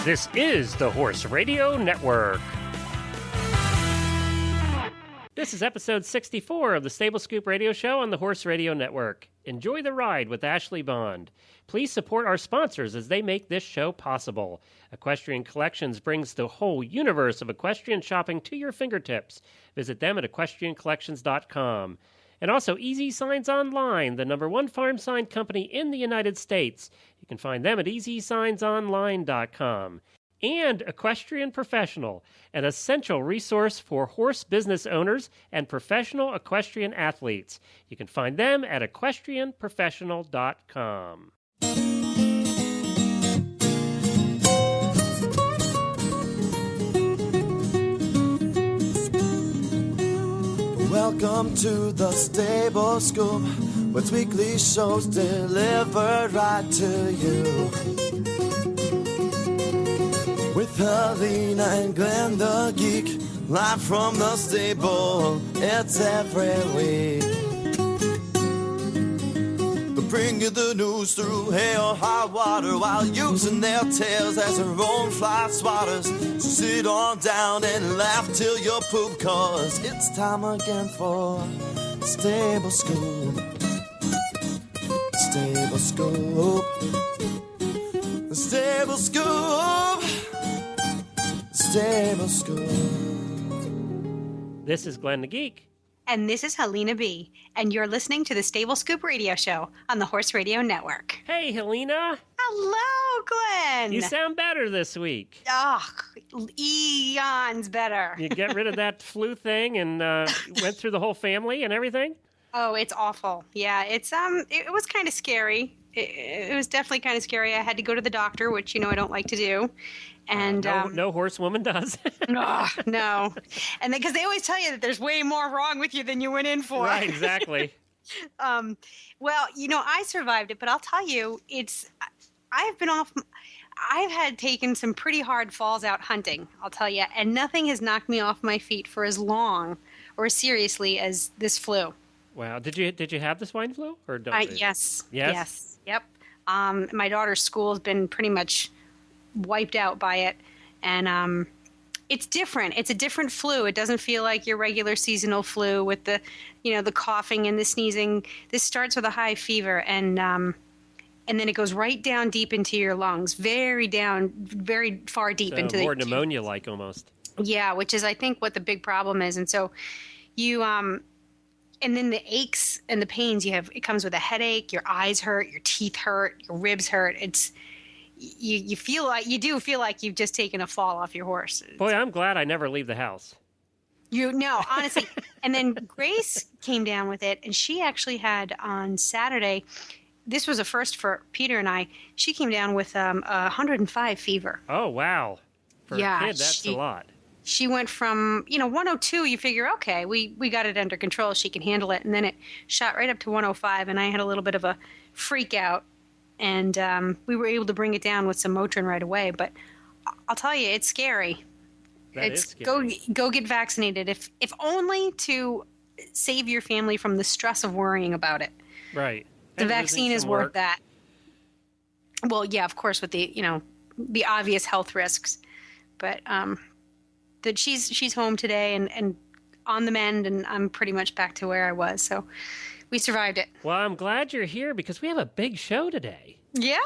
This is the Horse Radio Network. This is episode 64 of the Stable Scoop Radio Show on the Horse Radio Network. Enjoy the ride with Ashlee Bond. Please support our sponsors as they make this show possible. Equestrian Collections brings the whole universe of equestrian shopping to your fingertips. Visit them at equestriancollections.com. And also Easy Signs Online, the #1 farm sign company in the United States. You can find them at easysignsonline.com. And Equestrian Professional, an essential resource for horse business owners and professional equestrian athletes. You can find them at equestrianprofessional.com. Welcome to the Stable Scoop, with weekly shows delivered right to you. With Helena and Glenn the Geek, live from the stable, it's every week. They bring you the news through hail or high water, while using their tails as their own fly swatters. So sit on down and laugh till you poop, cause it's time again for Stable Scoop. Stable Scoop. Stable Scoop. Stable Scoop. This is Glenn the Geek. And this is Helena B. And you're listening to the Stable Scoop Radio Show on the Horse Radio Network. Hey, Helena. Hello, Glenn. You sound better this week. Oh, eons better. You get rid of that flu thing and went through the whole family and everything? Oh, it's awful. Yeah, it was kind of scary. It was definitely kind of scary. I had to go to the doctor, which, I don't like to do. And no horsewoman does. No. And because they always tell you that there's way more wrong with you than you went in for. Right, exactly. Well, I survived it, but I'll tell you, I've had taken some pretty hard falls out hunting, I'll tell you, and nothing has knocked me off my feet for as long or as seriously as this flu. Wow. Did you have the swine flu? Or don't Yes. Yes? Yep. My daughter's school has been pretty much wiped out by it, and it's different. It's a different flu. It doesn't feel like your regular seasonal flu with the the coughing and the sneezing. This starts with a high fever, and then it goes right down deep into your lungs, very far deep into more pneumonia-like almost. Yeah, which is I think what the big problem is. And so you and then the aches and the pains you have, it comes with a headache, your eyes hurt, your teeth hurt, your ribs hurt. You do feel like you've just taken a fall off your horse. Boy, I'm glad I never leave the house. Honestly. And then Grace came down with it, and she actually had on Saturday, this was a first for Peter and I, she came down with 105 fever. Oh, wow. For a kid, that's a lot. She went from, 102, you figure, okay, we got it under control, she can handle it. And then it shot right up to 105, and I had a little bit of a freak out. And we were able to bring it down with some Motrin right away. But I'll tell you, it's scary. It's scary. Go get vaccinated, if only to save your family from the stress of worrying about it. Right. The vaccine is worth that. Well, yeah, of course, with the the obvious health risks. But that she's home today and on the mend, and I'm pretty much back to where I was. So we survived it. Well, I'm glad you're here because we have a big show today. Yeah.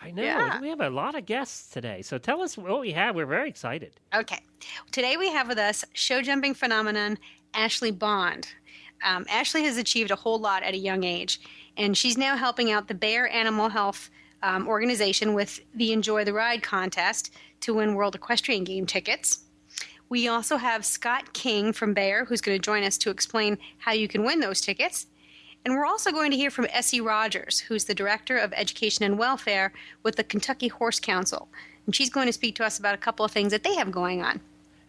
I know. Yeah. We have a lot of guests today. So tell us what we have. We're very excited. Okay. Today we have with us show jumping phenomenon Ashlee Bond. Ashlee has achieved a whole lot at a young age, and she's now helping out the Bayer Animal Health organization with the Enjoy the Ride contest to win World Equestrian Game tickets. We also have Scott King from Bayer, who's going to join us to explain how you can win those tickets. And we're also going to hear from Essie Rogers, who's the Director of Education and Welfare with the Kentucky Horse Council. And she's going to speak to us about a couple of things that they have going on.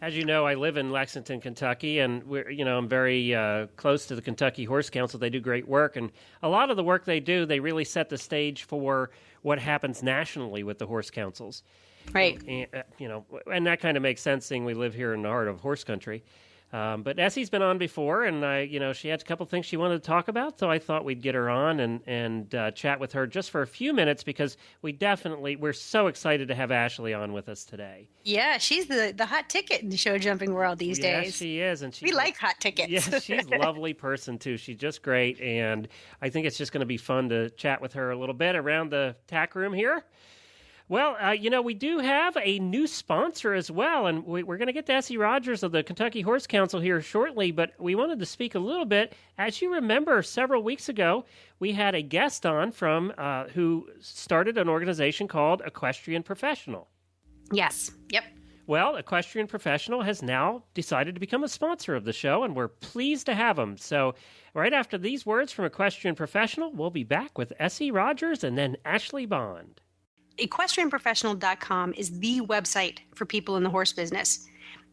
As you know, I live in Lexington, Kentucky, and I'm very close to the Kentucky Horse Council. They do great work, and a lot of the work they do, they really set the stage for what happens nationally with the horse councils. Right. And that kind of makes sense, seeing we live here in the heart of horse country. But Essie's been on before, and she had a couple things she wanted to talk about, so I thought we'd get her on and chat with her just for a few minutes because we're so excited to have Ashlee on with us today. Yeah, she's the hot ticket in the show jumping world these days. Yes, she is, and we like hot tickets. Yeah, she's a lovely person too. She's just great, and I think it's just going to be fun to chat with her a little bit around the tack room here. Well, we do have a new sponsor as well, and we're going to get to Essie Rogers of the Kentucky Horse Council here shortly, but we wanted to speak a little bit. As you remember, several weeks ago, we had a guest on from who started an organization called Equestrian Professional. Yes. Yep. Well, Equestrian Professional has now decided to become a sponsor of the show, and we're pleased to have them. So right after these words from Equestrian Professional, we'll be back with Essie Rogers and then Ashlee Bond. EquestrianProfessional.com is the website for people in the horse business.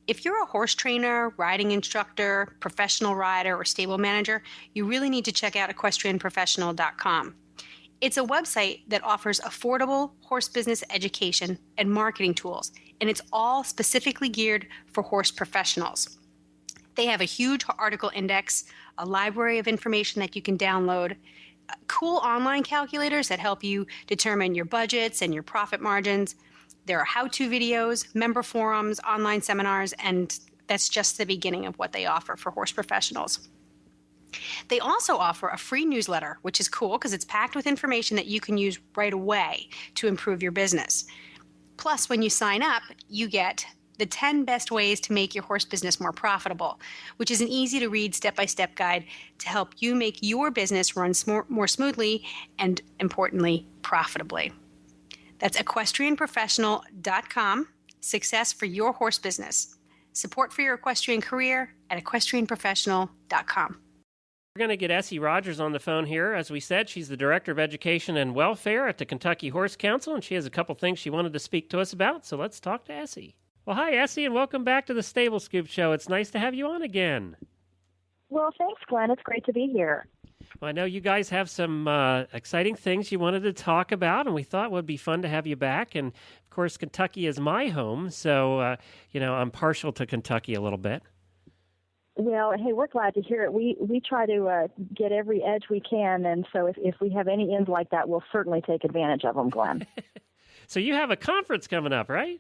If you're a horse trainer, riding instructor, professional rider, or stable manager, you really need to check out EquestrianProfessional.com. It's a website that offers affordable horse business education and marketing tools, and it's all specifically geared for horse professionals. They have a huge article index, a library of information that you can download, cool online calculators that help you determine your budgets and your profit margins. There are how-to videos, member forums, online seminars, and that's just the beginning of what they offer for horse professionals. They also offer a free newsletter, which is cool because it's packed with information that you can use right away to improve your business. Plus, when you sign up, you get the 10 best ways to make your horse business more profitable, which is an easy-to-read step-by-step guide to help you make your business run more smoothly and, importantly, profitably. That's EquestrianProfessional.com. Success for your horse business. Support for your equestrian career at EquestrianProfessional.com. We're going to get Essie Rogers on the phone here. As we said, she's the Director of Education and Welfare at the Kentucky Horse Council, and she has a couple things she wanted to speak to us about, so let's talk to Essie. Well, hi, Essie, and welcome back to the Stable Scoop Show. It's nice to have you on again. Well, thanks, Glenn. It's great to be here. Well, I know you guys have some exciting things you wanted to talk about, and we thought it would be fun to have you back. And, of course, Kentucky is my home, so, I'm partial to Kentucky a little bit. Well, hey, we're glad to hear it. We try to get every edge we can, and so if we have any ins like that, we'll certainly take advantage of them, Glenn. So you have a conference coming up, right?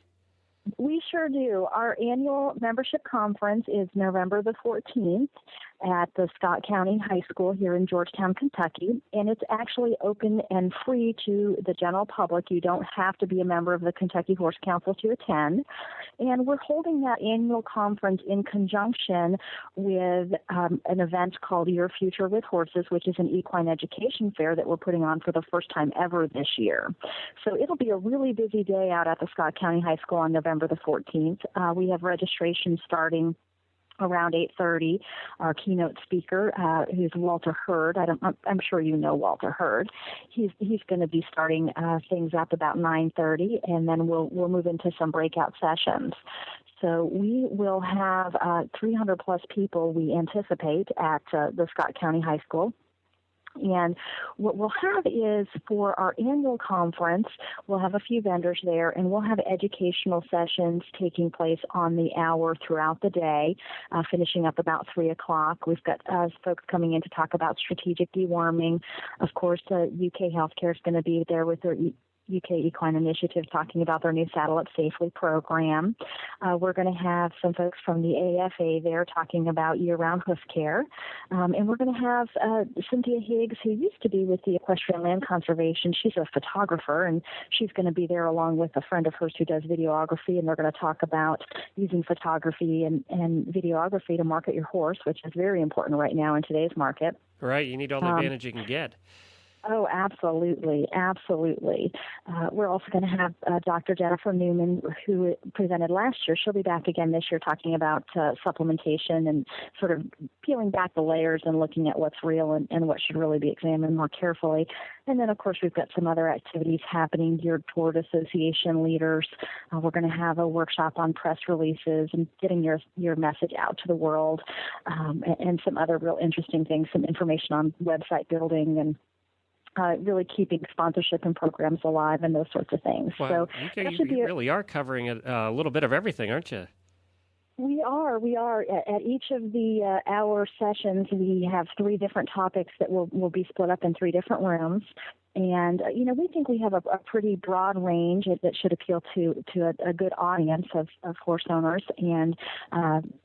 We sure do. Our annual membership conference is November the 14th at the Scott County High School here in Georgetown, Kentucky, and it's actually open and free to the general public. You don't have to be a member of the Kentucky Horse Council to attend, and we're holding that annual conference in conjunction with an event called Your Future with Horses, which is an equine education fair that we're putting on for the first time ever this year. So it'll be a really busy day out at the Scott County High School on November the 14th. We have registration starting around 8:30. Our keynote speaker, who's Walter Hurd. I'm sure you know Walter Hurd. He's going to be starting things up about 9:30, and then we'll move into some breakout sessions. So we will have 300 plus people we anticipate at the Scott County High School. And what we'll have is for our annual conference, we'll have a few vendors there, and we'll have educational sessions taking place on the hour throughout the day, finishing up about 3 o'clock. We've got folks coming in to talk about strategic deworming. Of course, UK Healthcare is going to be there with their UK Equine Initiative talking about their new Saddle Up Safely program. We're going to have some folks from the AFA there talking about year-round hoof care. And we're going to have Cynthia Higgs, who used to be with the Equestrian Land Conservation. She's a photographer, and she's going to be there along with a friend of hers who does videography, and they're going to talk about using photography and videography to market your horse, which is very important right now in today's market. Right, you need all the advantage you can get. Oh, absolutely, absolutely. We're also going to have Dr. Jennifer Newman, who presented last year. She'll be back again this year talking about supplementation and sort of peeling back the layers and looking at what's real and what should really be examined more carefully. And then, of course, we've got some other activities happening geared toward association leaders. We're going to have a workshop on press releases and getting your message out to the world, and some other real interesting things, some information on website building and really keeping sponsorship and programs alive and those sorts of things. Well, so you really are covering a little bit of everything, aren't you? We are. At each of the hour sessions, we have 3 different topics that will be split up in 3 different rooms. And, we think we have a pretty broad range that should appeal to a good audience of horse owners and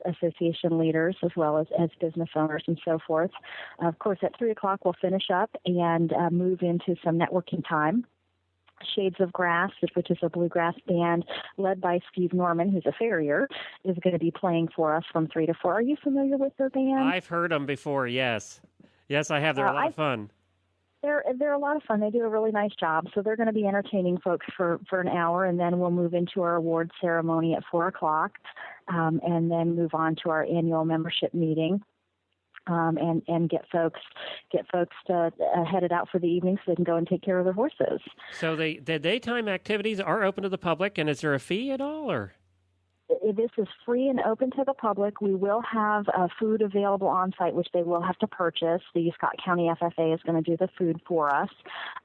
association leaders, as well as business owners and so forth. Of course, at 3 o'clock, we'll finish up and move into some networking time. Shades of Grass, which is a bluegrass band led by Steve Norman, who's a farrier, is going to be playing for us from 3 to 4. Are you familiar with their band? I've heard them before, yes. Yes, I have. They're a lot of fun. They're a lot of fun. They do a really nice job. So they're going to be entertaining folks for an hour, and then we'll move into our award ceremony at 4 o'clock, and then move on to our annual membership meeting. And get folks headed out for the evening so they can go and take care of their horses. So the daytime activities are open to the public, and is there a fee at all, or? This is free and open to the public. We will have food available on site, which they will have to purchase. The Scott County FFA is going to do the food for us.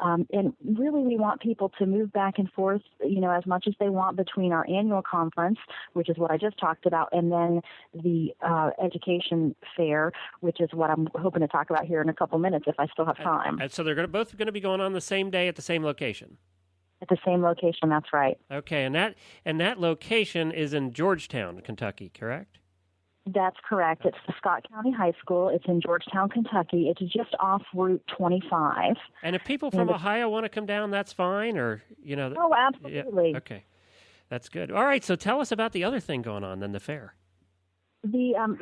And really, we want people to move back and forth, as much as they want between our annual conference, which is what I just talked about, and then the education fair, which is what I'm hoping to talk about here in a couple minutes if I still have time. And so they're both going to be going on the same day at the same location? At the same location, that's right. Okay, and that location is in Georgetown, Kentucky, correct? That's correct. It's the Scott County High School. It's in Georgetown, Kentucky. It's just off Route 25. And if people from Ohio want to come down, that's fine, or Oh, absolutely. Yeah, okay, that's good. All right, so tell us about the other thing going on, then the fair.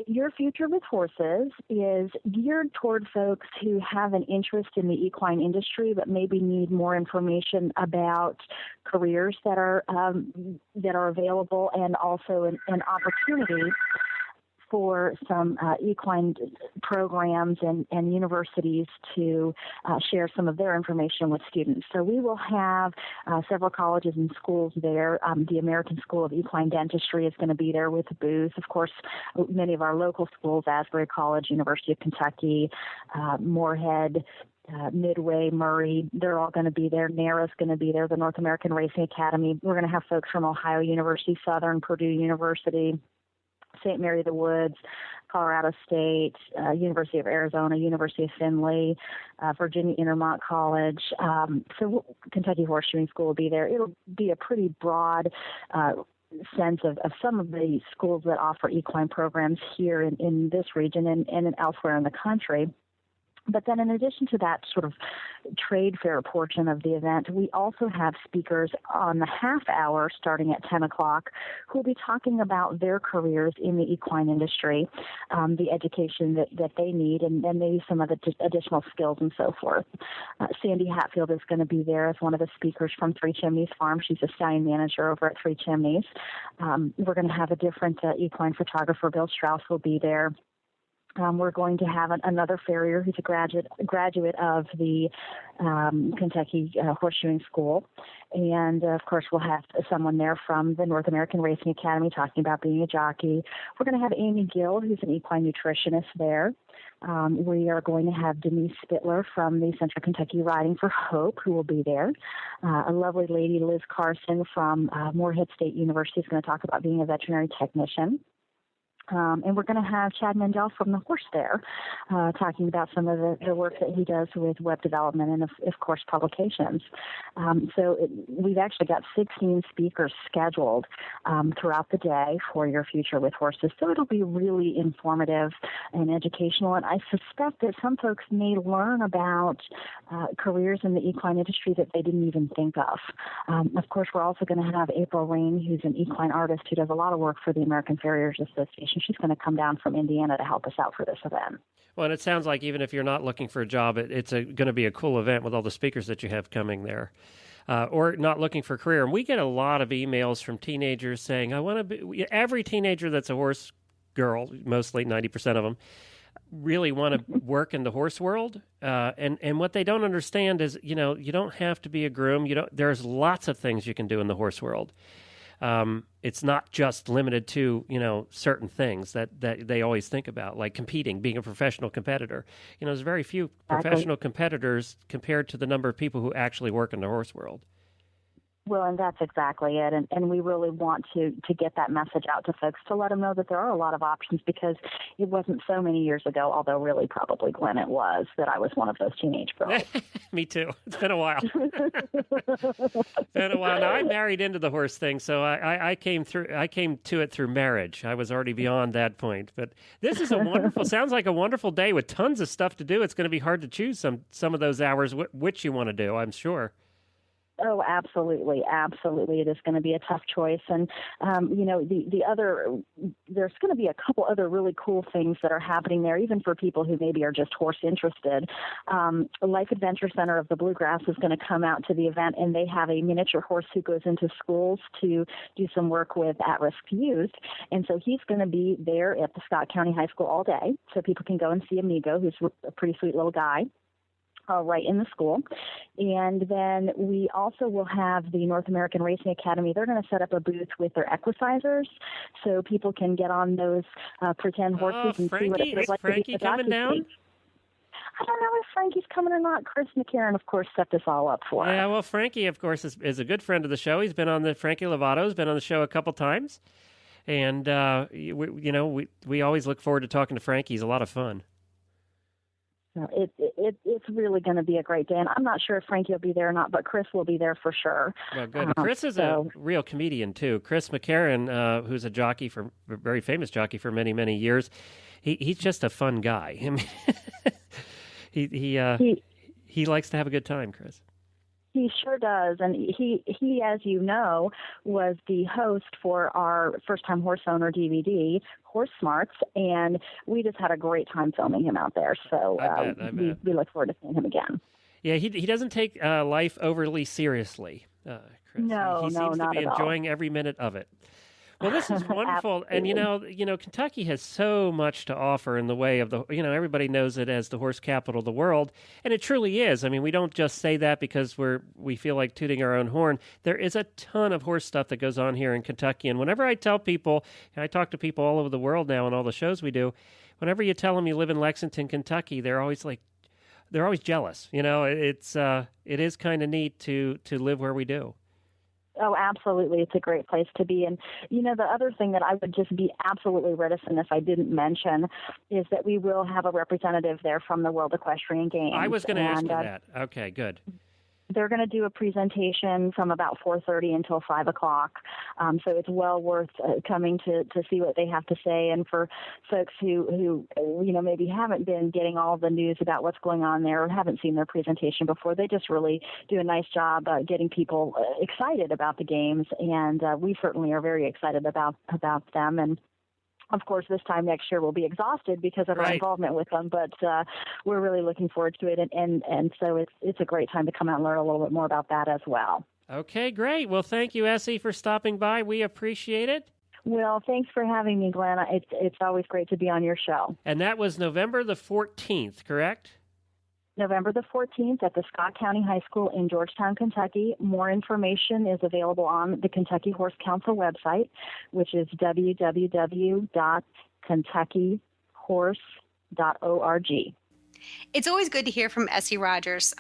Your Future with Horses is geared toward folks who have an interest in the equine industry, but maybe need more information about careers that are available, and also an opportunity for some equine programs and universities to share some of their information with students. So we will have several colleges and schools there. The American School of Equine Dentistry is going to be there with a booth. Of course, many of our local schools, Asbury College, University of Kentucky, Moorhead, Midway, Murray, they're all going to be there. NARA's going to be there, the North American Racing Academy. We're going to have folks from Ohio University, Southern, Purdue University, St. Mary of the Woods, Colorado State, University of Arizona, University of Findlay, Virginia Intermont College. So Kentucky Horseshoeing School will be there. It'll be a pretty broad sense of some of the schools that offer equine programs here in this region and elsewhere in the country. But then in addition to that sort of trade fair portion of the event, we also have speakers on the half hour starting at 10 o'clock who will be talking about their careers in the equine industry, the education that they need, and maybe some of the additional skills and so forth. Sandy Hatfield is going to be there as one of the speakers from Three Chimneys Farm. She's a stallion manager over at Three Chimneys. We're going to have a different equine photographer. Bill Strauss will be there. We're going to have another farrier who's a graduate of the Kentucky Horseshoeing School. And, of course, we'll have someone there from the North American Racing Academy talking about being a jockey. We're going to have Amy Gill, who's an equine nutritionist there. We are going to have Denise Spittler from the Central Kentucky Riding for Hope, who will be there. A lovely lady, Liz Carson from Moorhead State University, is going to talk about being a veterinary technician. And we're going to have Chad Mendel from the Horse Fair talking about some of the work that he does with web development and, of course, publications. We've actually got 16 speakers scheduled throughout the day for Your Future with Horses. So it'll be really informative and educational. And I suspect that some folks may learn about careers in the equine industry that they didn't even think of. Of course, we're also going to have April Rain, who's an equine artist who does a lot of work for the American Farriers Association. She's going to come down from Indiana to help us out for this event. Well, and it sounds like even if you're not looking for a job, it's going to be a cool event with all the speakers that you have coming there. Or not looking for a career. And we get a lot of emails from teenagers saying, I want to be, every teenager that's a horse girl, mostly 90% of them, really want to work in the horse world. And what they don't understand is, you don't have to be a groom. There's lots of things you can do in the horse world. It's not just limited to, certain things that they always think about, like competing, being a professional competitor. There's very few professional competitors compared to the number of people who actually work in the horse world. Well, and that's exactly it. And we really want to get that message out to folks to let them know that there are a lot of options, because it wasn't so many years ago, although really probably, Glenn, it was, that I was one of those teenage girls. Me too. It's been a while. Been a while. Now, I married into the horse thing, so I came to it through marriage. I was already beyond that point. But this is sounds like a wonderful day with tons of stuff to do. It's going to be hard to choose some of those hours which you want to do, I'm sure. Oh, absolutely. Absolutely. It is going to be a tough choice. And, there's going to be a couple other really cool things that are happening there, even for people who maybe are just horse interested. Life Adventure Center of the Bluegrass is going to come out to the event, and they have a miniature horse who goes into schools to do some work with at-risk youth. And so he's going to be there at the Scott County High School all day, so people can go and see Amigo, who's a pretty sweet little guy. Right in the school. And then we also will have the North American Racing Academy. They're going to set up a booth with their equicizers, so people can get on those pretend horses and see what it feels like to be Frankie coming down? I don't know if Frankie's coming or not. Chris McCarron, of course, set this all up for us. Yeah, well, Frankie, of course, is a good friend of the show. He's been on Frankie Lovato's been on the show a couple times. And, we always look forward to talking to Frankie. He's a lot of fun. It's really going to be a great day, and I'm not sure if Frankie will be there or not, but Chris will be there for sure. Well, good. Chris is a real comedian too. Chris McCarron, who's a very famous jockey for many, many years, he's just a fun guy. I mean, he likes to have a good time, Chris. He sure does, and he, as you know, was the host for our First Time Horse Owner DVD, Horse Smarts, and we just had a great time filming him out there. So I bet. We look forward to seeing him again. Yeah, he doesn't take life overly seriously, Chris. No, he seems to be enjoying every minute of it. Well, this is wonderful, and Kentucky has so much to offer in the way of everybody knows it as the horse capital of the world, and it truly is. I mean, we don't just say that because we feel like tooting our own horn. There is a ton of horse stuff that goes on here in Kentucky, and whenever I tell people, and I talk to people all over the world now in all the shows we do, whenever you tell them you live in Lexington, Kentucky, they're always jealous. It is kind of neat to live where we do. Oh, absolutely. It's a great place to be. And, the other thing that I would just be absolutely reticent if I didn't mention is that we will have a representative there from the World Equestrian Games. I was going to ask you that. Okay, good. They're going to do a presentation from about 4:30 until 5 o'clock. So it's well worth coming to see what they have to say. And for folks who maybe haven't been getting all the news about what's going on there or haven't seen their presentation before, they just really do a nice job getting people excited about the games. And we certainly are very excited about them. And of course, this time next year we'll be exhausted because of our involvement with them, but we're really looking forward to it, and so it's a great time to come out and learn a little bit more about that as well. Okay, great. Well, thank you, Essie, for stopping by. We appreciate it. Well, thanks for having me, Glenn. It's always great to be on your show. And that was November the 14th, correct? November the 14th at the Scott County High School in Georgetown, Kentucky. More information is available on the Kentucky Horse Council website, which is www.kentuckyhorse.org. It's always good to hear from Essie Rogers,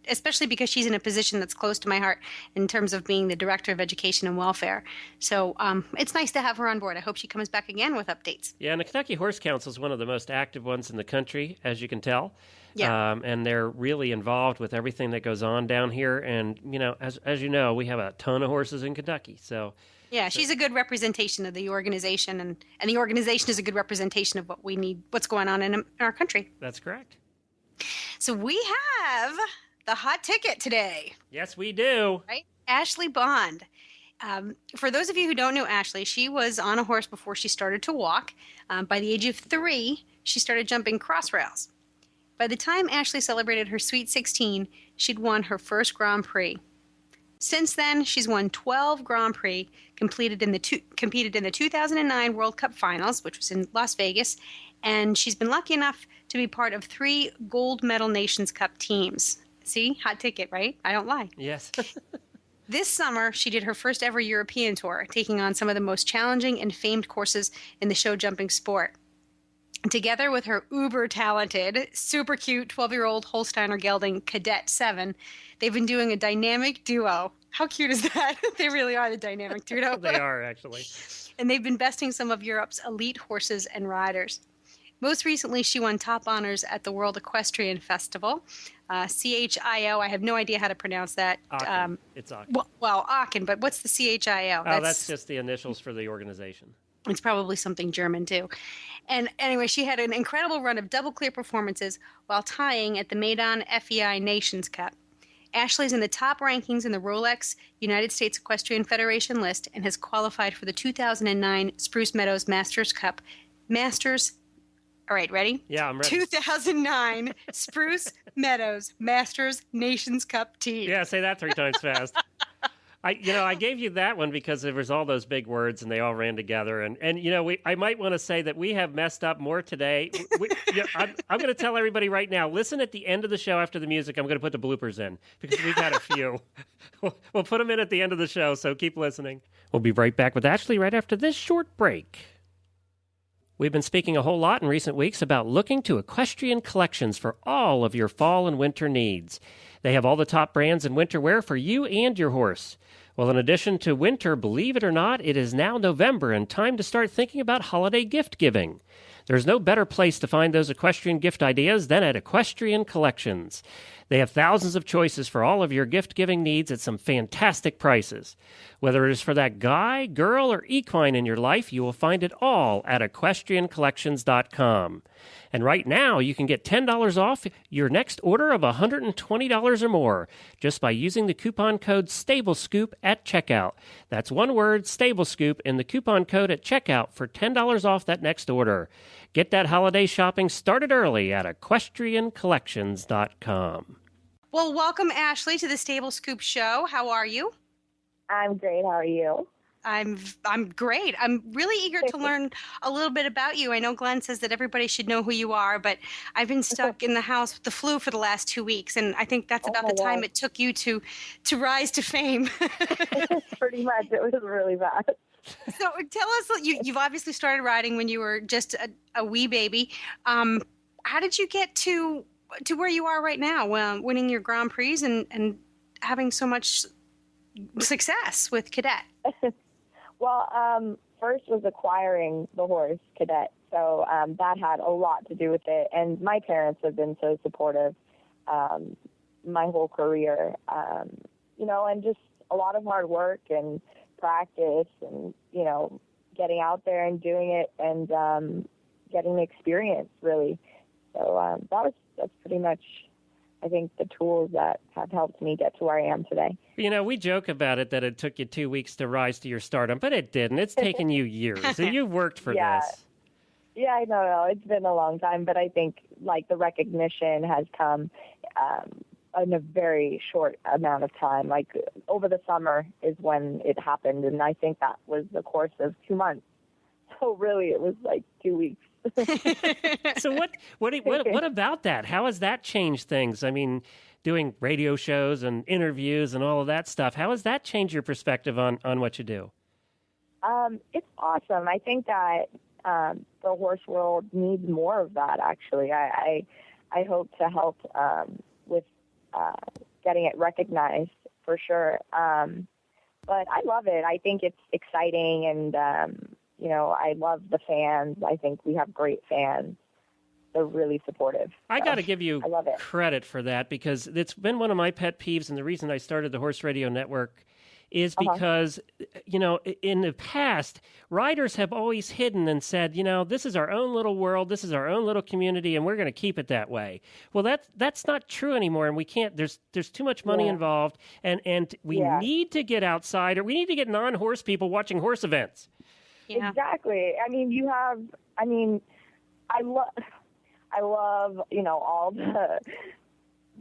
especially because she's in a position that's close to my heart in terms of being the Director of Education and Welfare. So it's nice to have her on board. I hope she comes back again with updates. Yeah, and the Kentucky Horse Council is one of the most active ones in the country, as you can tell. Yeah. And they're really involved with everything that goes on down here. And, as you know, we have a ton of horses in Kentucky. So yeah, she's a good representation of the organization, and the organization is a good representation of what we need, what's going on in our country. That's correct. So we have the hot ticket today. Yes, we do. Right? Ashlee Bond. For those of you who don't know Ashlee, she was on a horse before she started to walk. By the age of 3, she started jumping cross rails. By the time Ashlee celebrated her Sweet 16, she'd won her first Grand Prix. Since then, she's won 12 Grand Prix, competed in the 2009 World Cup Finals, which was in Las Vegas, and she's been lucky enough to be part of 3 Gold Medal Nations Cup teams. See? Hot ticket, right? I don't lie. Yes. This summer, she did her first ever European tour, taking on some of the most challenging and famed courses in the show jumping sport. Together with her uber talented, super cute 12-year-old Holsteiner gelding Cadet 7, they've been doing a dynamic duo. How cute is that? They really are the dynamic duo. They are, actually. And they've been besting some of Europe's elite horses and riders. Most recently, she won top honors at the World Equestrian Festival, CHIO. I have no idea how to pronounce that. Aachen. It's Aachen. Well, Aachen, but what's the CHIO? Oh, that's just the initials for the organization. It's probably something German, too. And anyway, she had an incredible run of double clear performances while tying at the Maidan FEI Nations Cup. Ashlee's in the top rankings in the Rolex United States Equestrian Federation list and has qualified for the 2009 Spruce Meadows Masters Cup. All right, ready? Yeah, I'm ready. 2009 Spruce Meadows Masters Nations Cup team. Yeah, say that 3 times fast. I gave you that one because there was all those big words and they all ran together. And I might want to say that we have messed up more today. I'm going to tell everybody right now, listen at the end of the show after the music. I'm going to put the bloopers in because we've had a few. We'll put them in at the end of the show, so keep listening. We'll be right back with Ashlee right after this short break. We've been speaking a whole lot in recent weeks about looking to equestrian collections for all of your fall and winter needs. They have all the top brands in winter wear for you and your horse. Well, in addition to winter, believe it or not, it is now November and time to start thinking about holiday gift giving. There's no better place to find those equestrian gift ideas than at Equestrian Collections. They have thousands of choices for all of your gift-giving needs at some fantastic prices. Whether it is for that guy, girl, or equine in your life, you will find it all at equestriancollections.com. And right now, you can get $10 off your next order of $120 or more just by using the coupon code STABLESCOOP at checkout. That's one word, STABLESCOOP, in the coupon code at checkout for $10 off that next order. Get that holiday shopping started early at equestriancollections.com. Well, welcome, Ashlee, to the Stable Scoop Show. How are you? I'm great. How are you? I'm great. I'm really eager to learn a little bit about you. I know Glenn says that everybody should know who you are, but I've been stuck in the house with the flu for the last 2 weeks, and I think that's about the time it took you to rise to fame. Pretty much. It was really bad. So tell us, you've obviously started riding when you were just a wee baby. How did you get to where you are right now, winning your Grand Prix and having so much success with Cadet? Well, first was acquiring the horse, Cadet. So that had a lot to do with it. And my parents have been so supportive my whole career, and just a lot of hard work and practice and, getting out there and doing it and getting the experience, really. So that's pretty much, I think, the tools that have helped me get to where I am today. We joke about it that it took you 2 weeks to rise to your stardom, but it didn't. It's taken you years. And you've worked for this. Yeah, I know. It's been a long time, but I think, the recognition has come in a very short amount of time. Over the summer is when it happened, and I think that was the course of 2 months. So really, it was 2 weeks. So what about that? How has that changed things? I mean, doing radio shows and interviews and all of that stuff, how has that changed your perspective on what you do? It's awesome. I think that the horse world needs more of that, actually. I hope to help with getting it recognized for sure. But I love it. I think it's exciting, and I love the fans. I think we have great fans. They're really supportive. I got to give you credit for that, because it's been one of my pet peeves, and the reason I started the Horse Radio Network is because, in the past, riders have always hidden and said, this is our own little world, this is our own little community, and we're going to keep it that way. Well, that's not true anymore, and we can't. There's too much money involved, and we need to get outside, or we need to get non-horse people watching horse events. Yeah. Exactly. I mean, I love, all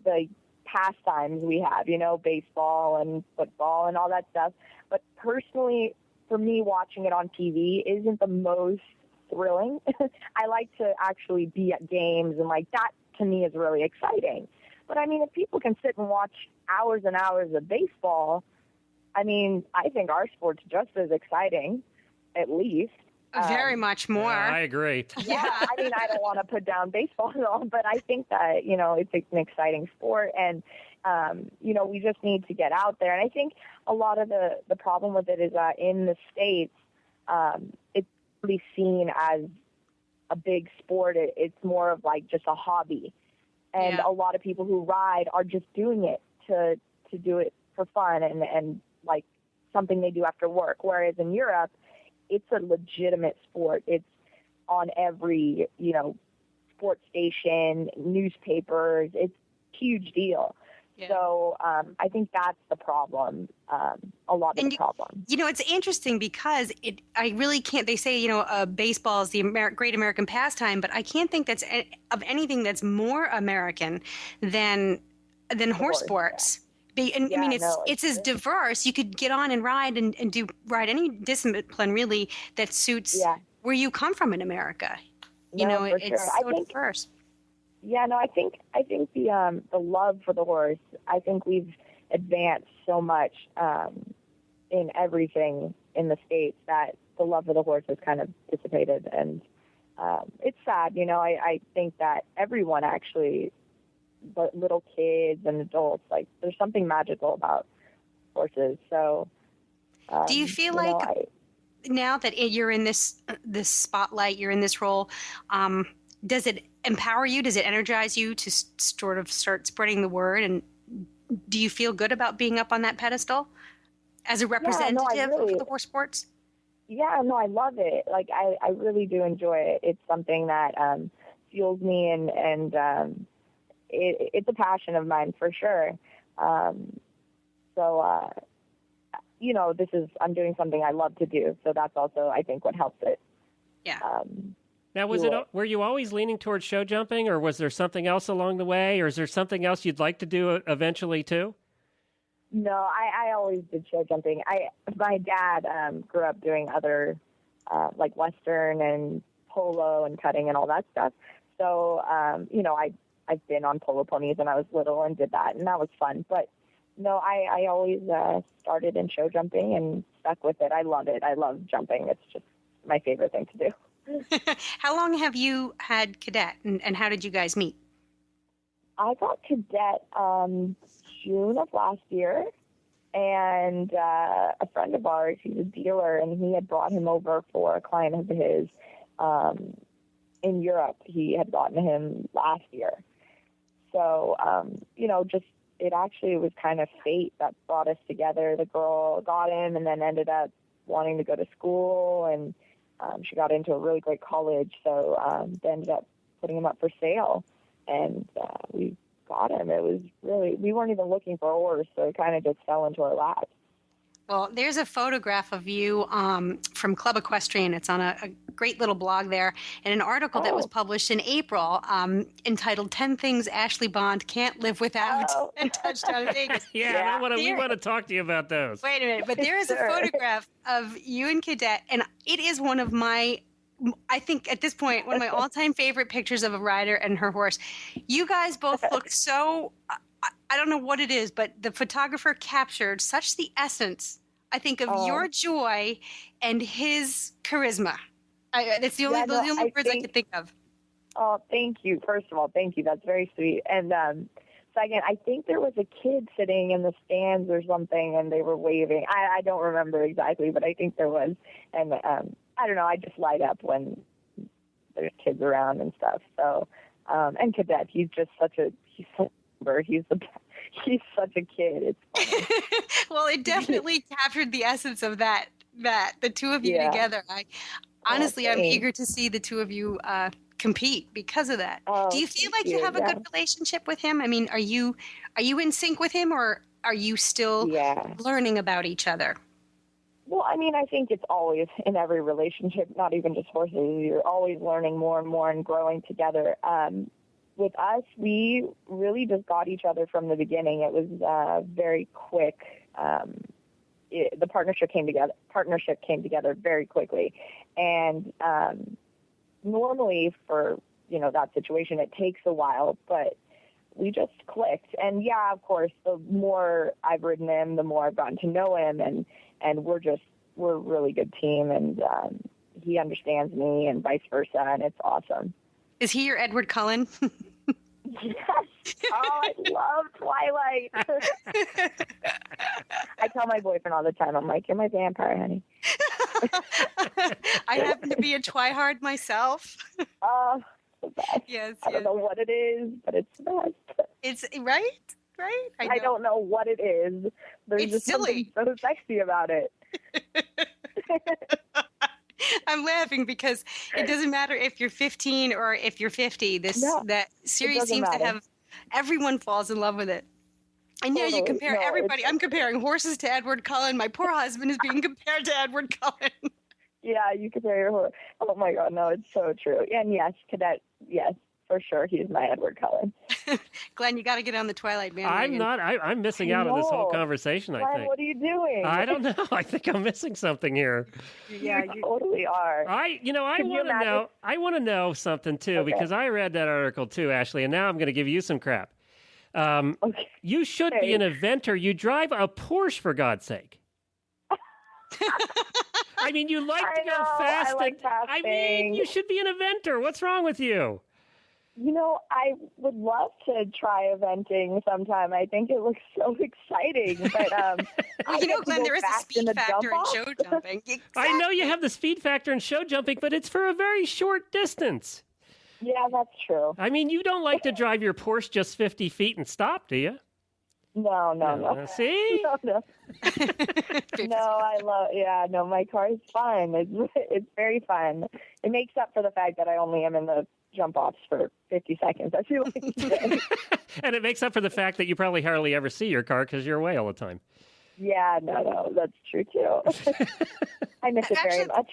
the pastimes we have, baseball and football and all that stuff. But personally, for me, watching it on TV isn't the most thrilling. I like to actually be at games, and that to me is really exciting. But I mean, if people can sit and watch hours and hours of baseball, I think our sport's just as exciting, at least. Very much more. I agree. Yeah. I mean, I don't want to put down baseball at all, but I think that, it's an exciting sport, and, we just need to get out there. And I think a lot of the problem with it is that in the States, it's really seen as a big sport. It's more of like just a hobby. And a lot of people who ride are just doing it to do it for fun and like something they do after work. Whereas in Europe, it's a legitimate sport. It's on every, sports station, newspapers. It's a huge deal. Yeah. So I think that's the problem, a lot of the problem. It's interesting because I really can't, they say, baseball is the great American pastime, but I can't think of anything that's more American than horse sports. Yeah. I mean, it's as diverse. You could get on and ride and ride any discipline really that suits where you come from in America. It's so diverse. Yeah, no, I think the love for the horse, I think we've advanced so much in everything in the States that the love for the horse has kind of dissipated, and it's sad. I think that everyone actually, but little kids and adults, like there's something magical about horses. So, do you feel now that you're in this spotlight, you're in this role, does it empower you? Does it energize you to sort of start spreading the word? And do you feel good about being up on that pedestal as a representative of the horse sports? Yeah, no, I love it. Like, I really do enjoy it. It's something that fuels me, and it's a passion of mine for sure. I'm doing something I love to do. So that's also, I think, what helps it. Yeah. Now, were you always leaning towards show jumping, or was there something else along the way, or is there something else you'd like to do eventually too? No, I always did show jumping. My dad grew up doing other like Western and polo and cutting and all that stuff. So, I've been on polo ponies when I was little and did that, and that was fun. But no, I always started in show jumping and stuck with it. I love it. I love jumping. It's just my favorite thing to do. How long have you had Cadet, and how did you guys meet? I got Cadet June of last year, and a friend of ours, he's a dealer, and he had brought him over for a client of his in Europe. He had gotten him last year. So, it actually was kind of fate that brought us together. The girl got him and then ended up wanting to go to school, and she got into a really great college, so they ended up putting him up for sale, and we got him. It was really, we weren't even looking for a horse, so it kind of just fell into our laps. Well, there's a photograph of you from Club Equestrian. It's on a great little blog there, and an article that was published in April entitled 10 Things Ashlee Bond Can't Live Without and Touchdown Vegas. Yeah. We want to talk to you about those. Wait a minute, but there is a photograph of you and Cadet, and it is one of my, I think at this point, one of my all-time favorite pictures of a rider and her horse. You guys both look so, I don't know what it is, but the photographer captured such the essence, I think, of your joy and his charisma. It's the only words I could think of. Oh, thank you. First of all, thank you. That's very sweet. And second, I think there was a kid sitting in the stands or something, and they were waving. I don't remember exactly, but I think there was. And I don't know. I just light up when there's kids around and stuff. So, and Cadet, he's such a kid. It's funny. Well, it definitely captured the essence of that, the two of you together. Honestly, I'm eager to see the two of you compete because of that. Do you feel like you have a good relationship with him? I mean, are you in sync with him, or are you still learning about each other? Well, I mean, I think it's always in every relationship, not even just horses. You're always learning more and more and growing together. With us, we really just got each other from the beginning. It was very quick. The partnership came together very quickly. And normally for, that situation, it takes a while, but we just clicked. And yeah, of course, the more I've ridden him, the more I've gotten to know him, and we're a really good team. And he understands me and vice versa, and it's awesome. Is he your Edward Cullen? Yes. Oh, I love Twilight. I tell my boyfriend all the time, I'm like, you're my vampire, honey. I happen to be a Twihard myself. Oh, the best. Yes, I don't know what it is, but it's the best. It's right. I don't know what it is. There's It's just silly. something so sexy about it. I'm laughing because it doesn't matter if you're 15 or if you're 50. That series doesn't seems to matter. have everyone falls in love with it. And yeah, you Totally. compare No, everybody. I'm comparing horses to Edward Cullen. My poor husband is being compared to Edward Cullen. Yeah, you compare your horse. Oh my God, no, it's so true. And yes, Cadet, yes, for sure, he's my Edward Cullen. Glenn, you got to get on the Twilight bandwagon. I'm not. I'm missing out on this whole conversation, I Glenn, think. what are you doing? I don't know. I think I'm missing something here. Yeah, You totally are. I Can you want to imagine? know. I want to know something too, Okay. because I read that article too, Ashlee, and now I'm going to give you some crap. Okay. You should be an inventor. You drive a Porsche, for God's sake. I mean, you like to I go know, fast. I like I mean, fasting. you should be an inventor. What's wrong with you? You know, I would love to try eventing sometime. I think it looks so exciting. But Well, I you know, get to Glenn, go there is a fast speed the factor in jump-off. show jumping. I know you have the speed factor in show jumping, but it's for a very short distance. Yeah, that's true. I mean, you don't like to drive your Porsche just 50 feet and stop, do you? No. See? No. No, I love. Yeah, no, my car is fun. It's very fun. It makes up for the fact that I only am in the jump offs for 50 seconds. I feel like. And it makes up for the fact that you probably hardly ever see your car because you're away all the time. Yeah, no, that's true too. I miss it very Actually, much.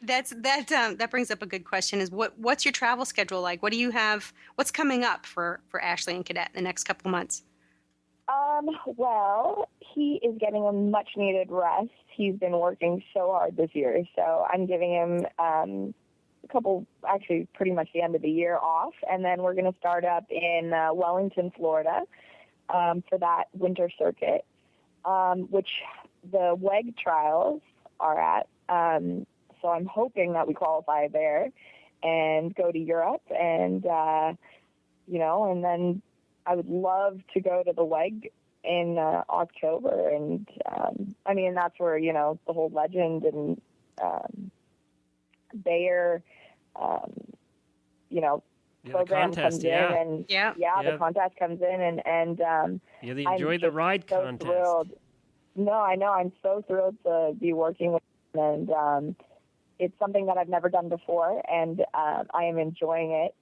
That brings up a good question. Is what's your travel schedule like? What do you have? What's coming up for Ashlee and Cadet in the next couple months? Well, he is getting a much needed rest. He's been working so hard this year, so I'm giving him a couple, actually pretty much the end of the year off, and then we're going to start up in Wellington, Florida, for that winter circuit, which the WEG trials are at. So I'm hoping that we qualify there and go to Europe, and and then I would love to go to the WEG in October, and I mean that's where the whole legend and Bayer, The program contest, comes yeah. in, and Yeah. the contest comes in, and Yeah, the Enjoy I'm the just Ride so contest. Thrilled. No, I know. I'm so thrilled to be working with him, and it's something that I've never done before, and I am enjoying it.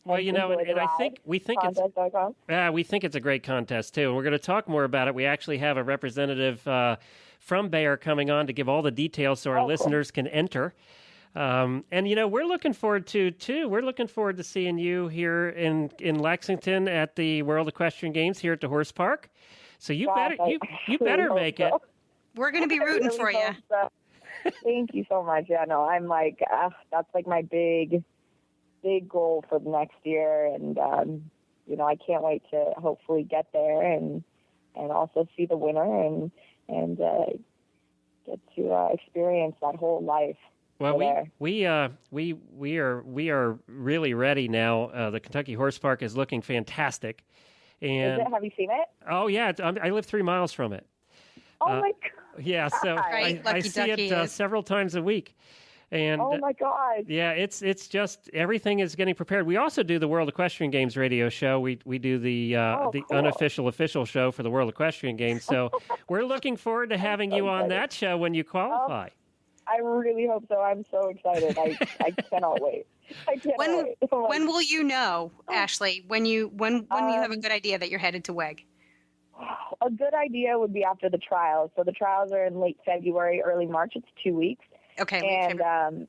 Well, and I think we think it's a great contest too, and we're going to talk more about it. We actually have a representative from Bayer coming on to give all the details so our listeners can enter. And we're looking forward to too. We're looking forward to seeing you here in Lexington at the World Equestrian Games here at the Horse Park. So you better make it. We're going to be rooting for you. So. Thank you so much. Yeah, no, I'm like that's like my big goal for the next year, and I can't wait to hopefully get there and also see the winner and get to experience that whole life. Well, we are really ready now. The Kentucky Horse Park is looking fantastic. And is it? Have you seen it? Oh yeah, I live 3 miles from it. Oh my God! Yeah, so I see it several times a week. And, oh my God! Yeah, it's just everything is getting prepared. We also do the World Equestrian Games radio show. We do the cool. unofficial official show for the World Equestrian Games. So we're looking forward to having you on that show when you qualify. I really hope so. I'm so excited. I cannot wait. I cannot wait. When will you know, Ashlee? When you have a good idea that you're headed to WEG? A good idea would be after the trials. So the trials are in late February, early March. It's 2 weeks. Okay. And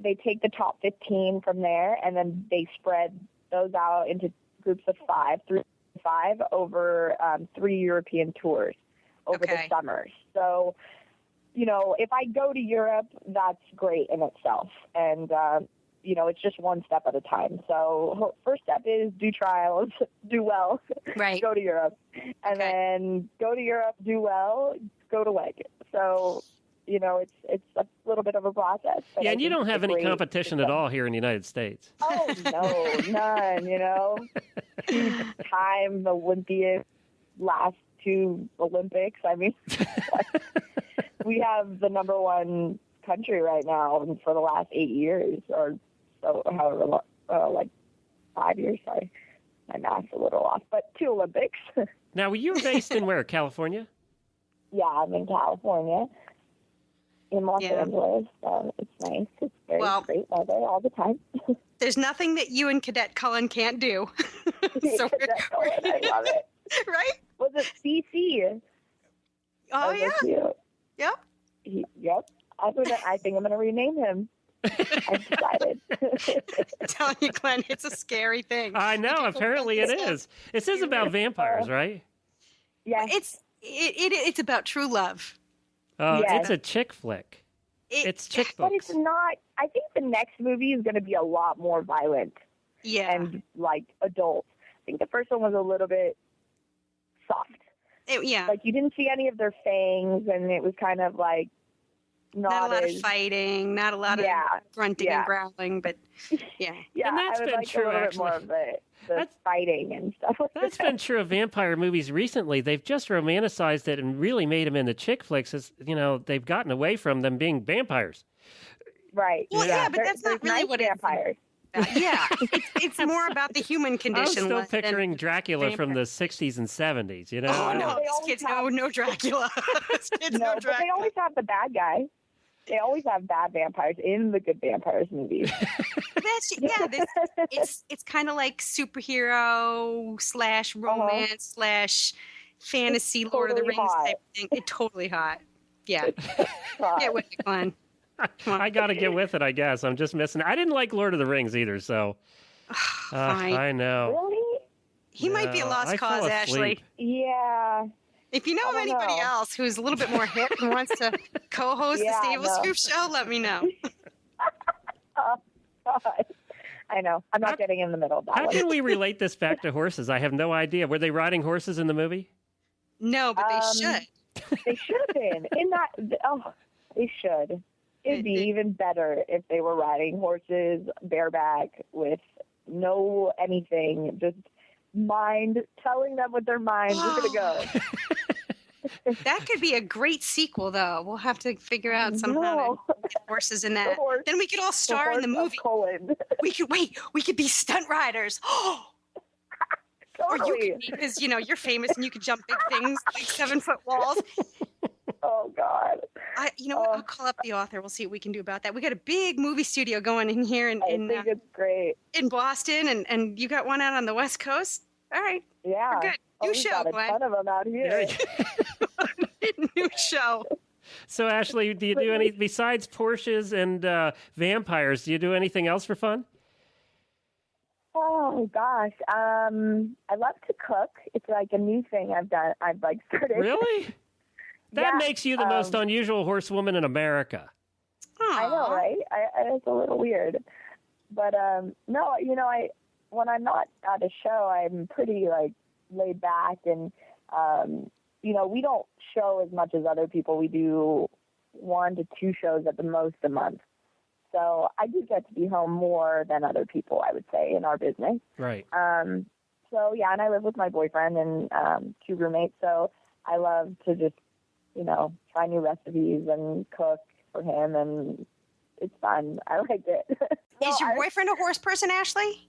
they take the top 15 from there, and then they spread those out into groups of 5 over 3 European tours over the summers. So, if I go to Europe, that's great in itself. And, it's just one step at a time. So first step is do trials, do well, go to Europe. And then go to Europe, do well, go to WEG. So, it's a little bit of a process. Yeah, and you don't have any competition at all here in the United States. Oh, no, none, Two-time Olympian, last 2 Olympics. I mean, we have the number one country right now for the last 8 years, or so, however long, like 5 years, sorry. My math's a little off, but 2 Olympics. Now, you were based in where, California? Yeah, I'm in California, in Los Angeles. It's nice. It's very great weather all the time. There's nothing that you and Cadet Cullen can't do. Cadet Cullen, I love it. Right? Was it CC? Oh, yeah. Cute. Yep. Yep. I think I'm going to rename him. I've decided. I'm telling you, Glenn, it's a scary thing. I know. Apparently it is. It is about vampires, right? Yeah. It's about true love. Oh, it's a chick flick. It's chick books. But it's not. I think the next movie is going to be a lot more violent. Yeah. And, like, adult. I think the first one was a little bit soft. Like, you didn't see any of their fangs, and it was kind of like, not a lot of fighting, not a lot of grunting and growling, but yeah. And that's been true, a little actually. bit more of the fighting and stuff. That's been true of vampire movies recently. They've just romanticized it and really made them into chick flicks. As, they've gotten away from them being vampires. Right. Well, but that's not really what vampires. Yeah, it's more about the human condition. I'm still picturing Dracula from the 60s and 70s, Oh, no, these kids, no Dracula. No, but they always have the bad guy. They always have bad vampires in the good vampires movies. It's kind of like superhero / romance / fantasy, Lord of the Rings type thing. It's totally hot. Yeah. Get with it, Glenn. I got to get with it, I guess. I'm just missing. I didn't like Lord of the Rings either, so. I know. Really? He might be a lost cause, Ashlee. Yeah. If you know of anybody else who's a little bit more hip and wants to co-host the Stable Scoop show, let me know. I know. I'm not getting in the middle of that. How can we relate this back to horses? I have no idea. Were they riding horses in the movie? No, but they should. They should have been. They should. It'd be even better if they were riding horses bareback with no anything, just telling them with their minds, we're going to go. That could be a great sequel, though. We'll have to figure out somehow to get horses in that. Then we could all star in the movie. We could be stunt riders. Totally. Or you could be, because you're famous and you could jump big things like 7-foot walls. Oh God. What? I'll call up the author. We'll see what we can do about that. We got a big movie studio going in here I think it's great. In Boston, and you got one out on the West Coast. All right. Yeah. We're good. New show, got a ton of them out here. New show. So, Ashlee, do you do any besides Porsches and vampires? Do you do anything else for fun? Oh gosh, I love to cook. It's like a new thing I've started. Really? That makes you the most unusual horsewoman in America. I know, right? It's a little weird, but no, when I'm not at a show, I'm pretty laid back, and we don't show as much as other people. We do 1 to 2 shows at the most a month. So I do get to be home more than other people, I would say, in our business. Right. So yeah, and I live with my boyfriend and 2 roommates. So I love to just, try new recipes and cook for him, and it's fun. I like it. Is your boyfriend a horse person, Ashlee?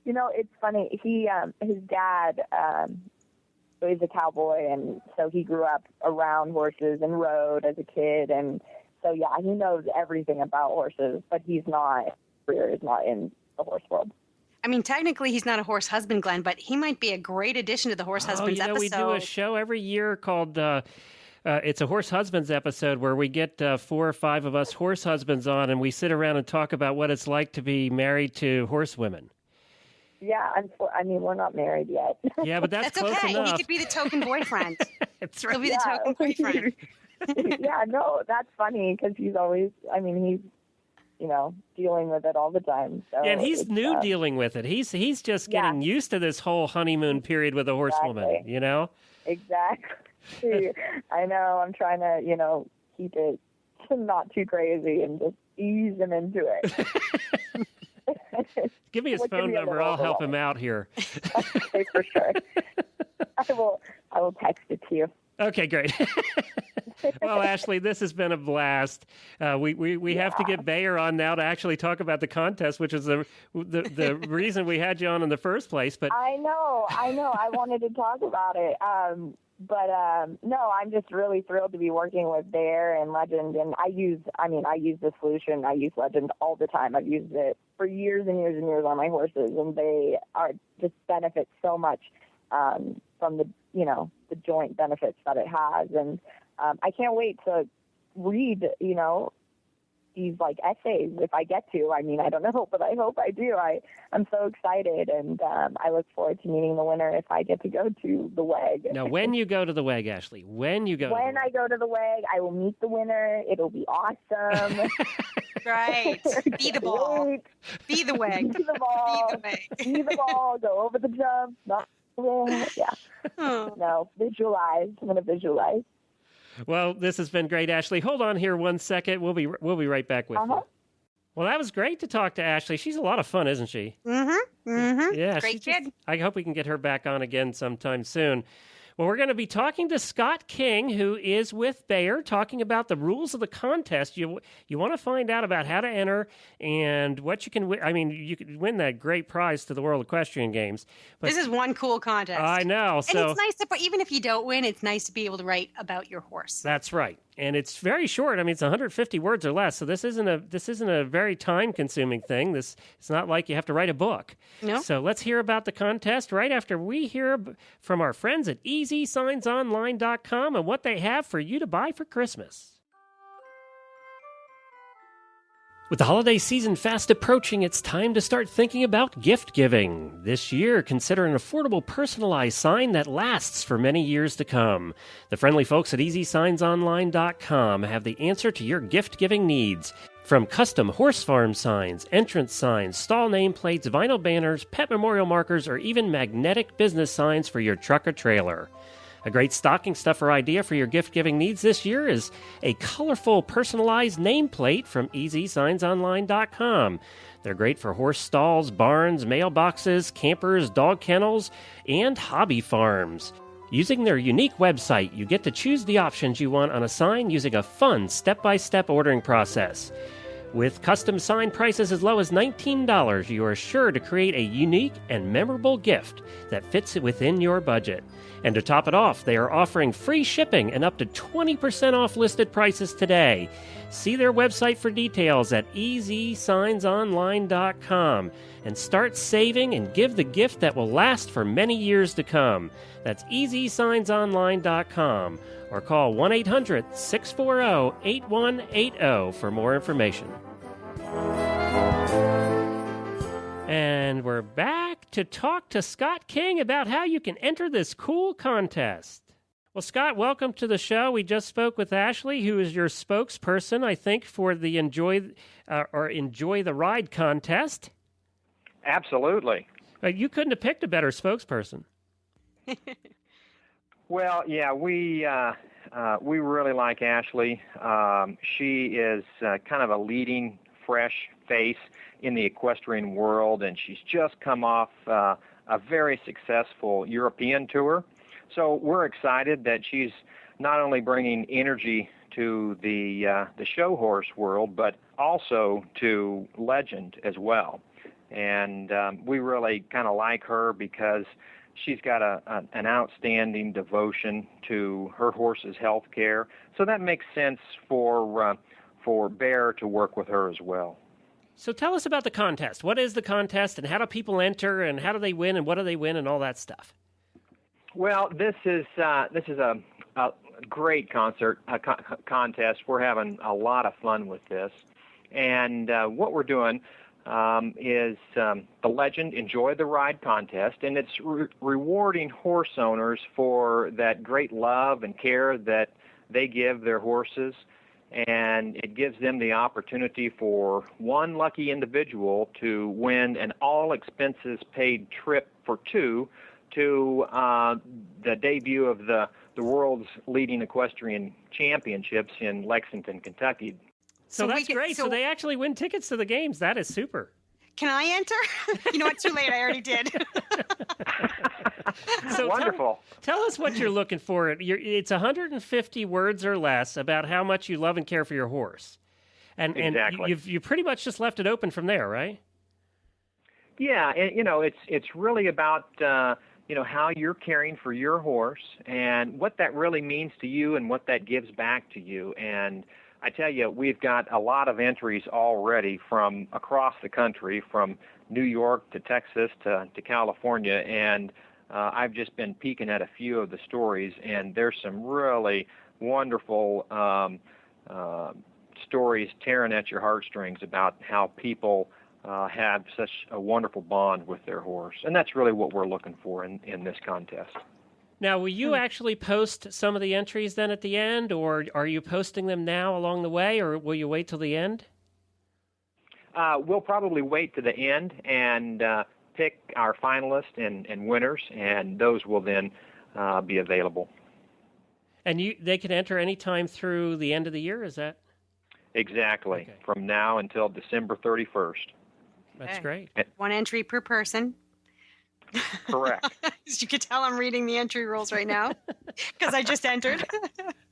It's funny. His dad is a cowboy, and so he grew up around horses and rode as a kid, and so yeah, he knows everything about horses, but his career is not in the horse world. I mean, technically, he's not a horse husband, Glenn, but he might be a great addition to the Horse Husbands episode. We do a show every year called it's a Horse Husbands episode where we get 4 or 5 of us horse husbands on, and we sit around and talk about what it's like to be married to horsewomen. Yeah, we're not married yet. Yeah, but that's close okay. enough. He could be the token boyfriend. That's right. He'll be the token boyfriend. Yeah, no, that's funny because he's always, he's, dealing with it all the time. So and he's dealing with it. He's just getting used to this whole honeymoon period with a horsewoman, Exactly. I know. I'm trying to, keep it not too crazy and just ease him into it. Give me his phone number. I'll help him out here. Okay, for sure. I will text it to you. Okay, great. Well, Ashlee, this has been a blast. We have to get Bayer on now to actually talk about the contest, which is the reason we had you on in the first place. But I know. I wanted to talk about it. No, I'm just really thrilled to be working with Bayer and Legend. And I use the solution. I use Legend all the time. I've used it for years and years and years on my horses, and they are just benefit so much from the joint benefits that it has. And I can't wait to read, these like essays if I get to. I mean, I don't know, but I hope I do. I'm so excited, and I look forward to meeting the winner if I get to go to the WEG. Now, when you go to the WEG, Ashlee, when I go to the WEG, I will meet the winner. It'll be awesome. Right. Be the ball. Be the WEG. Be the ball. Be the WEG. Be the ball. Go over the jump. Yeah. Oh. No, visualize. I'm going to visualize. Well, this has been great, Ashlee. Hold on here 1 second. We'll be right back with you. Well, that was great to talk to Ashlee. She's a lot of fun, isn't she? Mm-hmm. Mm-hmm. Yeah, Great kid. I hope we can get her back on again sometime soon. Well, we're going to be talking to Scott King, who is with Bayer, talking about the rules of the contest. You want to find out about how to enter and what you can win. I mean, you could win that great prize to the World Equestrian Games. But This is one cool contest. I know. And it's nice even if you don't win, it's nice to be able to write about your horse. That's right. And it's very short. I mean, it's 150 words or less. So this isn't a very time-consuming thing. It's not like you have to write a book. No. So let's hear about the contest right after we hear from our friends at EasySignsOnline.com and what they have for you to buy for Christmas. With the holiday season fast approaching, it's time to start thinking about gift giving. This year, consider an affordable personalized sign that lasts for many years to come. The friendly folks at EasySignsOnline.com have the answer to your gift giving needs. From custom horse farm signs, entrance signs, stall nameplates, vinyl banners, pet memorial markers, or even magnetic business signs for your truck or trailer. A great stocking stuffer idea for your gift-giving needs this year is a colorful, personalized nameplate from EasySignsOnline.com. They're great for horse stalls, barns, mailboxes, campers, dog kennels, and hobby farms. Using their unique website, you get to choose the options you want on a sign using a fun step-by-step ordering process. With custom sign prices as low as $19, you are sure to create a unique and memorable gift that fits within your budget. And to top it off, they are offering free shipping and up to 20% off listed prices today. See their website for details at EasySignsOnline.com and start saving and give the gift that will last for many years to come. That's EasySignsOnline.com or call 1-800-640-8180 for more information. And we're back to talk to Scott King about how you can enter this cool contest. Well, Scott, welcome to the show. We just spoke with Ashlee, who is your spokesperson, I think, for the Enjoy the Ride contest. Absolutely. You couldn't have picked a better spokesperson. Well, yeah, we really like Ashlee. She is kind of a leading, fresh face in the equestrian world, and she's just come off a very successful European tour. So we're excited that she's not only bringing energy to the show horse world, but also to Legend as well. And we really kind of like her because she's got an outstanding devotion to her horse's health care. So that makes sense for Bayer to work with her as well. So tell us about the contest. What is the contest, and how do people enter, and how do they win, and what do they win, and all that stuff? Well, this is a great contest. We're having a lot of fun with this, and what we're doing is the Legend Enjoy the Ride contest, and it's rewarding horse owners for that great love and care that they give their horses. And it gives them the opportunity for one lucky individual to win an all-expenses-paid trip for two to the debut of the world's leading equestrian championships in Lexington, Kentucky. So that's great. So they actually win tickets to the games. That is super. Can I enter? You know what? Too late. I already did. So wonderful. Tell us what you're looking for. It's 150 words or less about how much you love and care for your horse. And exactly. And you pretty much just left it open from there, right? Yeah, and it's really about how you're caring for your horse and what that really means to you and what that gives back to you. And I tell you, we've got a lot of entries already from across the country, from New York to Texas to California, and I've just been peeking at a few of the stories, and there's some really wonderful stories tearing at your heartstrings about how people have such a wonderful bond with their horse, and that's really what we're looking for in this contest. Now, will you actually post some of the entries then at the end, or are you posting them now along the way, or will you wait till the end? We'll probably wait to the end and pick our finalists and winners, and those will then be available. And they can enter any time through the end of the year, is that? Exactly, okay. From now until December 31st. That's great. One entry per person. Correct. As you can tell, I'm reading the entry rules right now because I just entered.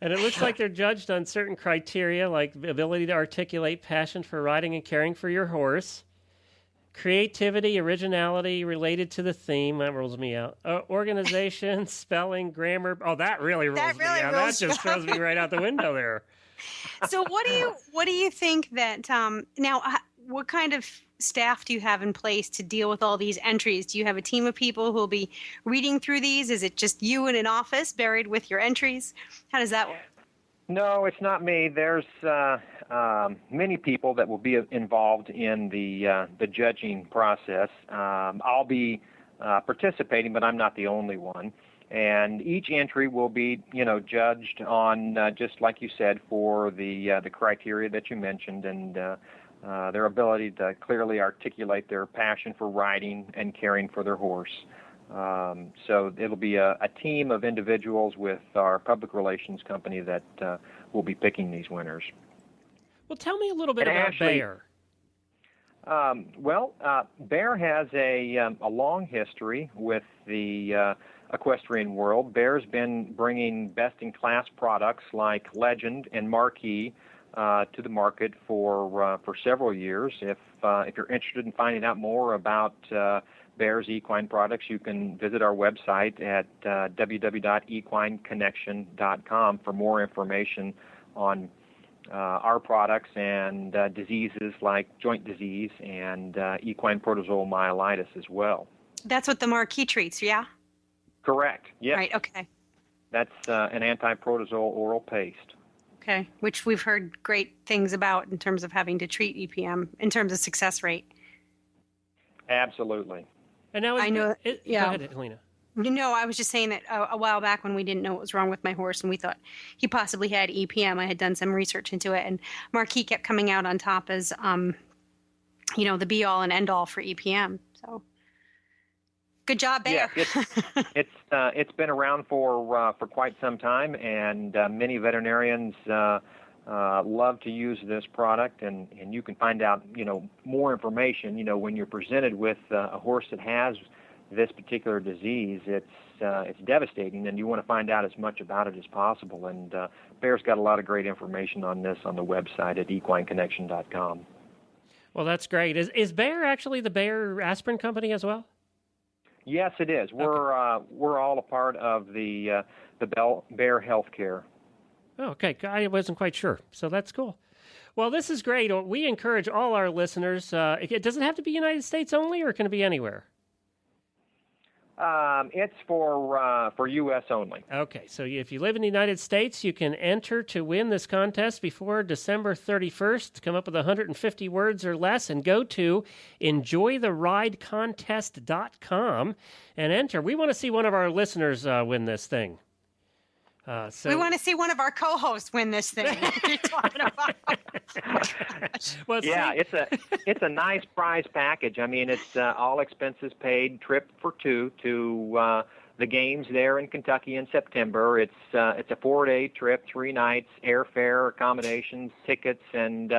And it looks like they're judged on certain criteria like ability to articulate passion for riding and caring for your horse, creativity, originality related to the theme. That rules me out. Organization, spelling, grammar. Oh, that really rules me out. That just throws me right out the window there. So what do you think that now? What kind of staff do you have in place to deal with all these entries? Do you have a team of people who will be reading through these? Is it just you in an office buried with your entries? How does that work? No, it's not me. There's many people that will be involved in the judging process. I'll be participating, but I'm not the only one. And each entry will be, judged on just like you said for the criteria that you mentioned and their ability to clearly articulate their passion for riding and caring for their horse. So it'll be a team of individuals with our public relations company that will be picking these winners. Well, tell me a little bit about Bayer. Bayer has a long history with the equestrian world. Bayer's been bringing best-in-class products like Legend and Marquis to the market for several years. If you're interested in finding out more about Bayer's equine products, you can visit our website at www.equineconnection.com for more information on our products and diseases like joint disease and equine protozoal myelitis as well. That's what the Marquis treats, yeah? Correct, yes. Right, okay. That's an anti-protozoal oral paste. Okay, which we've heard great things about in terms of having to treat EPM, in terms of success rate. Absolutely. And now I know. Go ahead, Helena. No, I was just saying that a while back when we didn't know what was wrong with my horse and we thought he possibly had EPM, I had done some research into it, and Marquis kept coming out on top as, the be-all and end-all for EPM. So, good job, Bayer. Yeah, it's been around for quite some time, and many veterinarians love to use this product, and you can find out more information. When you're presented with a horse that has this particular disease, it's devastating, and you want to find out as much about it as possible. And Bayer's got a lot of great information on this on the website at equineconnection.com. Well, that's great. Is Bayer actually the Bayer aspirin company as well? Yes, it is. We're all a part of the Bayer Healthcare. Oh, okay. I wasn't quite sure, so that's cool. Well, this is great. We encourage all our listeners. It doesn't have to be United States only, or can it be anywhere? It's for U.S. only. Okay, so if you live in the United States, you can enter to win this contest before December 31st. Come up with 150 words or less and go to enjoytheridecontest.com and enter. We want to see one of our listeners win this thing. We want to see one of our co-hosts win this thing. What are you talking about? Well, yeah, it's a nice prize package. I mean, it's all expenses paid, trip for two to the games there in Kentucky in September. It's a 4-day trip, 3 nights, airfare, accommodations, tickets, and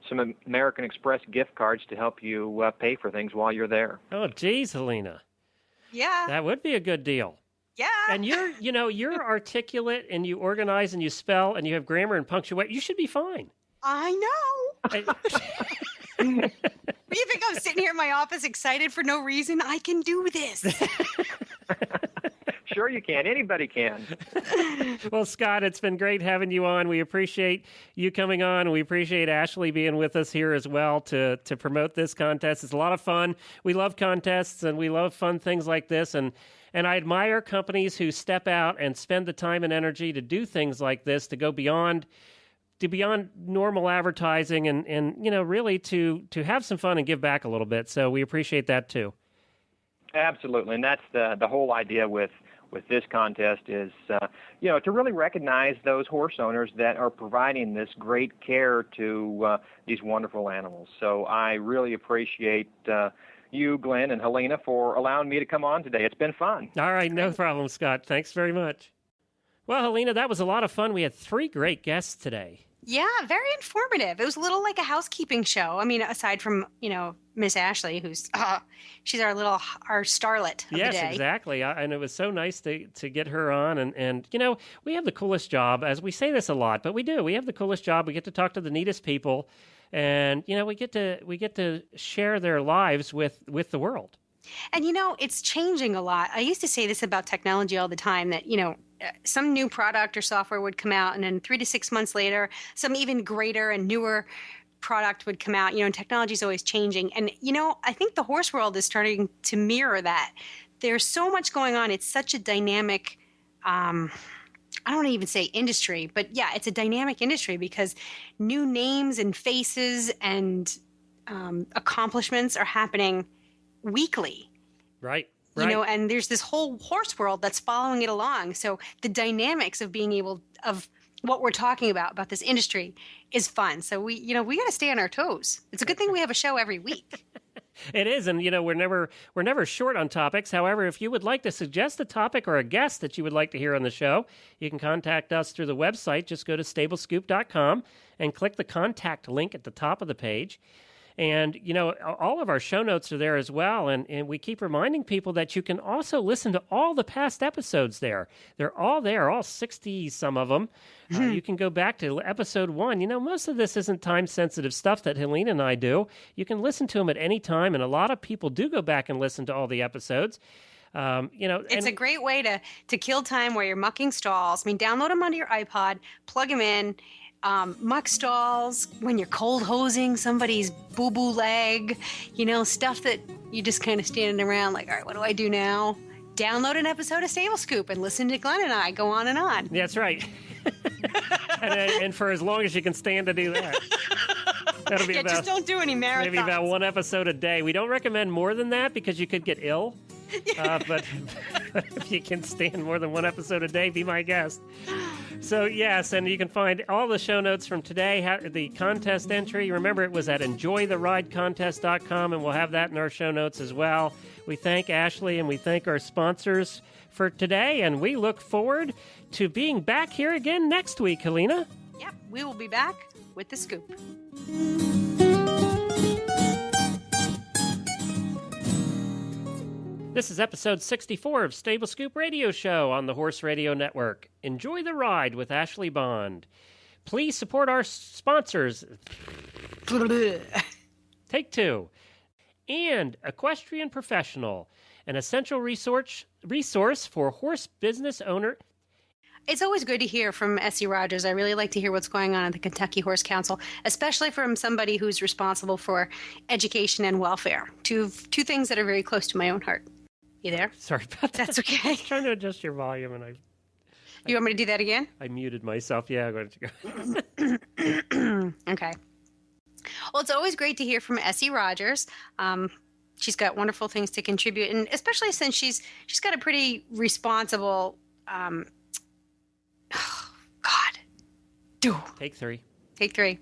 some American Express gift cards to help you pay for things while you're there. Oh, geez, Helena. Yeah. That would be a good deal. Yeah. And you're articulate and you organize and you spell and you have grammar and punctuation. You should be fine. I know. You think I'm sitting here in my office excited for no reason? I can do this. Sure you can. Anybody can. Well, Scott, it's been great having you on. We appreciate you coming on. We appreciate Ashlee being with us here as well to promote this contest. It's a lot of fun. We love contests and we love fun things like this. And I admire companies who step out and spend the time and energy to do things like this, to go beyond normal advertising and really to have some fun and give back a little bit. So we appreciate that too. Absolutely. And that's the whole idea with this contest is, to really recognize those horse owners that are providing this great care to these wonderful animals. So I really appreciate you, Glenn, and Helena for allowing me to come on today. It's been fun. All right. No problem, Scott. Thanks very much. Well, Helena, that was a lot of fun. We had 3 great guests today. Yeah, very informative. It was a little like a housekeeping show. I mean, aside from, Miss Ashlee, who's she's our starlet of the day. Yes, exactly. And it was so nice to get her on. And we have the coolest job, as we say this a lot, but we do. We have the coolest job. We get to talk to the neatest people, and we get to share their lives with the world. And it's changing a lot. I used to say this about technology all the time, that some new product or software would come out, and then 3 to 6 months later, some even greater and newer product would come out. And technology is always changing. And, I think the horse world is starting to mirror that. There's so much going on. It's such a dynamic, I don't want to even say industry, but yeah, it's a dynamic industry because new names and faces and accomplishments are happening weekly. Right. And there's this whole horse world that's following it along. So the dynamics of being able of what we're talking about this industry is fun. So we got to stay on our toes. It's a good thing we have a show every week. It is, and we're never short on topics. However, if you would like to suggest a topic or a guest that you would like to hear on the show, you can contact us through the website. Just go to stablescoop.com and click the contact link at the top of the page. And, all of our show notes are there as well. And we keep reminding people that you can also listen to all the past episodes there. They're all there, all 60 some of them. You can go back to episode 1. Most of this isn't time-sensitive stuff that Helena and I do. You can listen to them at any time. And a lot of people do go back and listen to all the episodes. It's a great way to kill time while you're mucking stalls. I mean, download them onto your iPod, plug them in. Muck stalls, when you're cold hosing somebody's boo-boo leg, stuff that you just kind of standing around like, all right, what do I do now? Download an episode of Stable Scoop and listen to Glenn and I go on and on. That's right. and for as long as you can stand to do that. That'll be just don't do any marathons. Maybe about 1 episode a day. We don't recommend more than that because you could get ill. But if you can stand more than 1 episode a day, be my guest. So, yes, and you can find all the show notes from today, the contest entry. Remember, it was at enjoytheridecontest.com, and we'll have that in our show notes as well. We thank Ashlee and we thank our sponsors for today, and we look forward to being back here again next week, Helena. Yep, we will be back with the scoop. This is episode 64 of Stable Scoop Radio Show on the Horse Radio Network. Enjoy the ride with Ashlee Bond. Please support our sponsors. Take 2. And Equestrian Professional, an essential resource for horse business owner. It's always good to hear from Essie Rogers. I really like to hear what's going on at the Kentucky Horse Council, especially from somebody who's responsible for education and welfare. Two things that are very close to my own heart. You there? Sorry about that. That's okay. I was trying to adjust your volume, and You want me to do that again? I muted myself. Yeah, why don't you go? Okay. Well, it's always great to hear from Essie Rogers. She's got wonderful things to contribute, and especially since she's got a pretty responsible. God. Take 3. Take 3.